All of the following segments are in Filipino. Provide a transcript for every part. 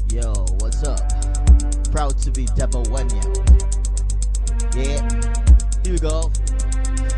Yo, what's up? Proud to be Davaoanyo. Yeah, here we go.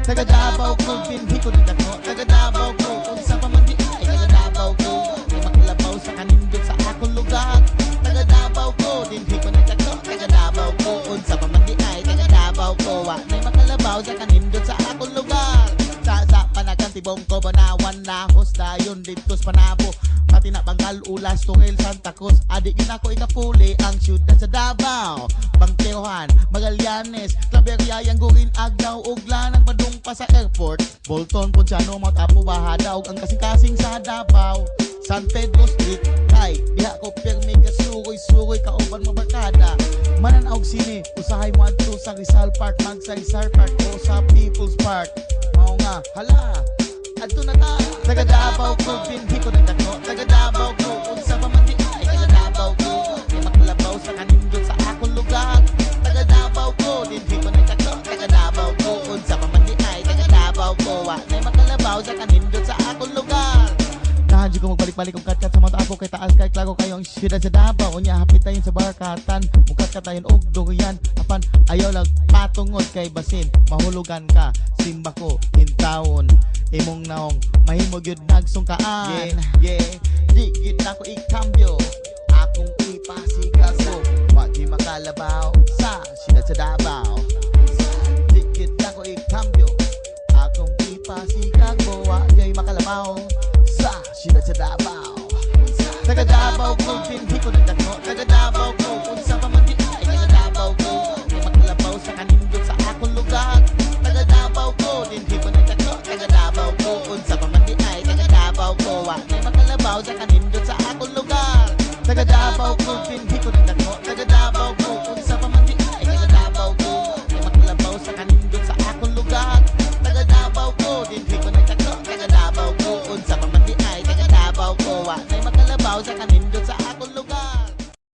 Taga Dabaw Ko, binhi ko din ako. Taga Dabaw Ko, kung sa pamandi ay Taga Dabaw Ko. Di makalabaw sa kanindot sa akong lugar. Taga Dabaw Ko, binhi ko din ako. Taga Dabaw Ko, kung sa pamandi ay Taga Dabaw Ko. Di makalabaw sa kanindot sa akong lugar. Sa panagan tibong ko banawan na hosta yun dito sa Panabo. Pati na Bangal, Ulas, Tungil, Santa Cruz. Adik yun ako ikapuli ang syudad sa Davao. Bangkerohan, Magallanes, Claveria, Yangurin, Agdao, Ugla, nagpadung pa sa airport. Bolton, Ponciano, Matapo, Bahadaw, ang kasing-kasing sa Davao. San Pedro Street, ay, diha ko pirmi ka suroy-suroy, kauban mo barkada. Mananaog sini, usahay mo adto sa Rizal Park, Magsaysar Park, o sa People's Park. Mao nga, hala, adto na ta. Taga Dabaw Ko, binhi ko ng dako. Taga Dabaw Ko, kung sa pamandi ay Taga Dabaw Ko. Di makalabaw sa kanindot sa akong lugar. Taga Dabaw Ko, binhi ko ng dako. Taga Dabaw Ko, kung sa pamandi ay Taga Dabaw Ko. Di makalabaw sa kanindot sa akong lugar. Nahanji ko magbalik-balik kung katkat sa mga ako. Kay taas kay klaro kayo ang syudad sa Davao. Unya hapit tayo sa barakatan. Mukat tayo og durian. Afan, ayaw lang patungod kay basin. Mahulugan ka, simba ko, intawon. Imong naong mahimog yun nagsungkaan. Yeah, di yun ako ikambyo. Akong ipasigas ko. Wag di makalabaw sa syudad sa Davao. Di yun ako ikambyo. Akong ipasigas ko. Wag di makalabaw sa syudad sa Davao. Taga Dabaw Ko, binhi ko ng dako. Taga Dabaw Ko, kung sa pamandi ay Taga Dabaw Ko. Di makalabaw sa kanindot sa akong lugar. Taga Dabaw Ko, binhi ko ng dako. Taga Dabaw Ko, kung sa pamandi ay Taga Dabaw Ko. Di makalabaw sa kanindot sa akong lugar. Taga Dabaw Ko, binhi ko ng dako. Taga Dabaw Ko, kung sa pamandi ay Taga Dabaw Ko. Di makalabaw sa kanindot sa akong lugar. Taga Dabaw Ko, binhi ko ng dako. Taga Dabaw Ko, kung sa pamandi ay Taga Dabaw Ko. Di makalabaw sa kanindot